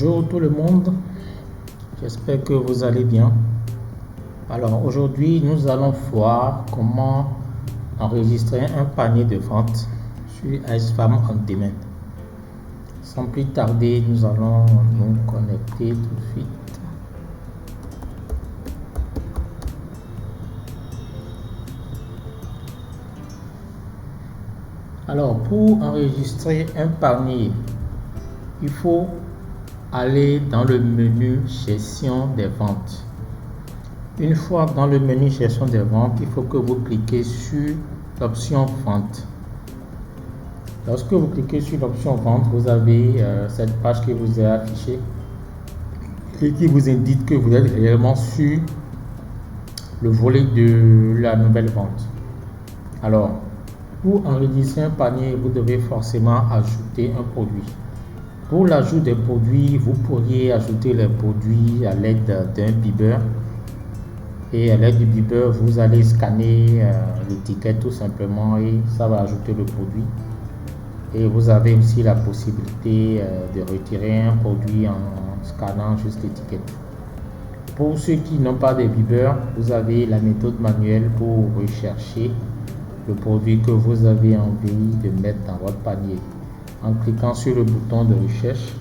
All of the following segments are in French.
Bonjour tout le monde, j'espère que vous allez bien. Alors aujourd'hui nous allons voir comment enregistrer un panier de vente sur Icefarm On Demand. Sans plus tarder, nous allons nous connecter tout de suite. Alors pour enregistrer un panier, il faut aller dans le menu gestion des ventes. Une fois dans le menu gestion des ventes, il faut que vous cliquez sur l'option vente. Lorsque vous cliquez sur l'option vente, vous avez cette page qui vous est affichée et qui vous indique que vous êtes réellement sur le volet de la nouvelle vente. Alors, pour enregistrer un panier, vous devez forcément ajouter un produit. Pour l'ajout des produits, vous pourriez ajouter les produits à l'aide d'un bibeur. Et à l'aide du bibeur, vous allez scanner l'étiquette tout simplement et ça va ajouter le produit. Et vous avez aussi la possibilité de retirer un produit en scannant juste l'étiquette. Pour ceux qui n'ont pas de bibeur, vous avez la méthode manuelle pour rechercher le produit que vous avez envie de mettre dans votre panier. En cliquant sur le bouton de recherche,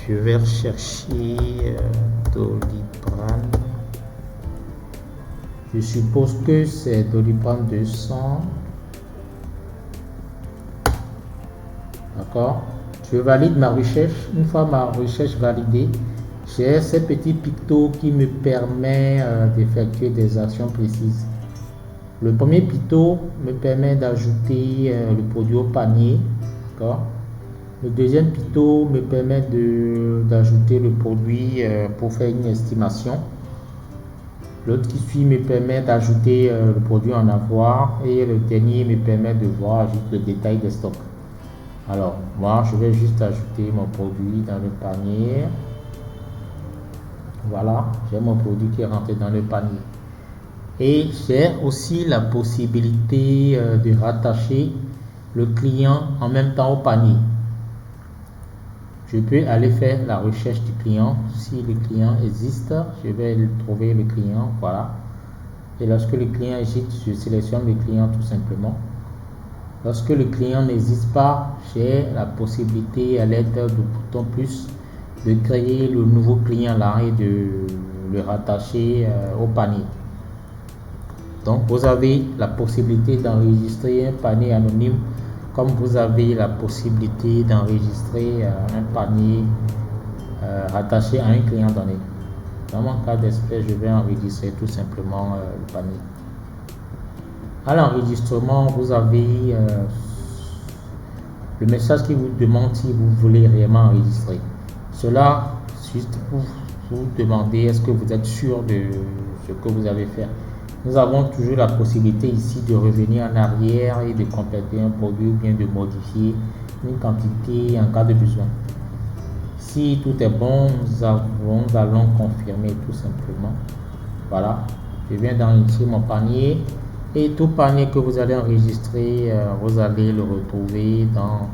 je vais rechercher Doliprane. Je suppose que c'est Doliprane 200. D'accord. Je valide ma recherche. Une fois ma recherche validée, j'ai ces petits pictos qui me permettent d'effectuer des actions précises. Le premier picto me permet d'ajouter le produit au panier. Le deuxième picto me permet d'ajouter le produit pour faire une estimation. L'autre qui suit me permet d'ajouter le produit en avoir et le dernier me permet de voir juste le détail des stocks. Alors moi je vais juste ajouter mon produit dans le panier. Voilà, j'ai mon produit qui est rentré dans le panier. Et j'ai aussi la possibilité de rattacher le client en même temps au panier. Je peux aller faire la recherche du client. Si le client existe, je vais trouver le client. Voilà. Et lorsque le client existe, je sélectionne le client tout simplement. Lorsque le client n'existe pas, j'ai la possibilité à l'aide du bouton plus de créer le nouveau client là et de le rattacher au panier. Donc vous avez la possibilité d'enregistrer un panier anonyme comme vous avez la possibilité d'enregistrer un panier rattaché à un client donné. Dans mon cas d'espèce, je vais enregistrer tout simplement le panier. À l'enregistrement, vous avez le message qui vous demande si vous voulez réellement enregistrer. Cela, juste pour vous demander est-ce que vous êtes sûr de ce que vous allez faire. Nous avons toujours la possibilité ici de revenir en arrière et de compléter un produit ou bien de modifier une quantité en cas de besoin. Si tout est bon, nous allons confirmer tout simplement. Voilà, je viens d'enregistrer mon panier et tout panier que vous allez enregistrer, vous allez le retrouver dans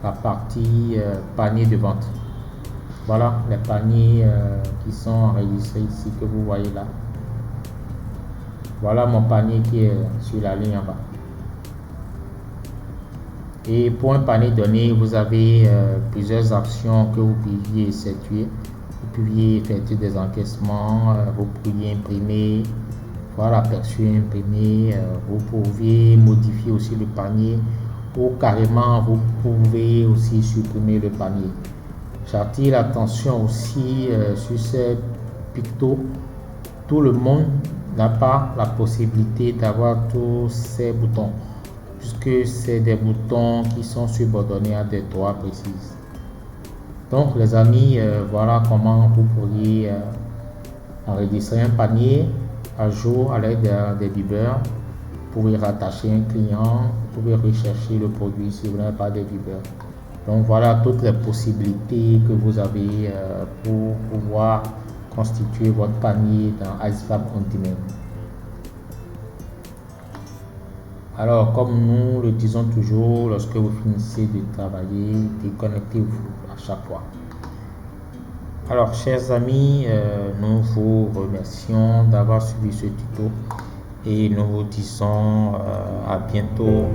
la partie panier de vente. Voilà les paniers qui sont enregistrés ici que vous voyez là. Voilà mon panier qui est sur la ligne en bas. Et pour un panier donné, vous avez plusieurs actions que vous pouviez effectuer. Vous pouviez effectuer des encaissements, vous pouviez imprimer, voir l'aperçu imprimé, vous pouviez modifier aussi le panier ou carrément vous pouvez aussi supprimer le panier. J'attire l'attention aussi sur ces pictos. Tout le monde n'a pas la possibilité d'avoir tous ces boutons puisque c'est des boutons qui sont subordonnés à des droits précis. Donc les amis, voilà comment vous pourriez enregistrer un panier à jour à l'aide des bibeurs. Vous pouvez rattacher un client, vous pouvez rechercher le produit si vous n'avez pas de bibeurs. Donc voilà toutes les possibilités que vous avez pour pouvoir constituer votre panier dans Icefarm On Demand. Alors, comme nous le disons toujours, lorsque vous finissez de travailler, déconnectez-vous à chaque fois. Alors, chers amis, nous vous remercions d'avoir suivi ce tuto et nous vous disons à bientôt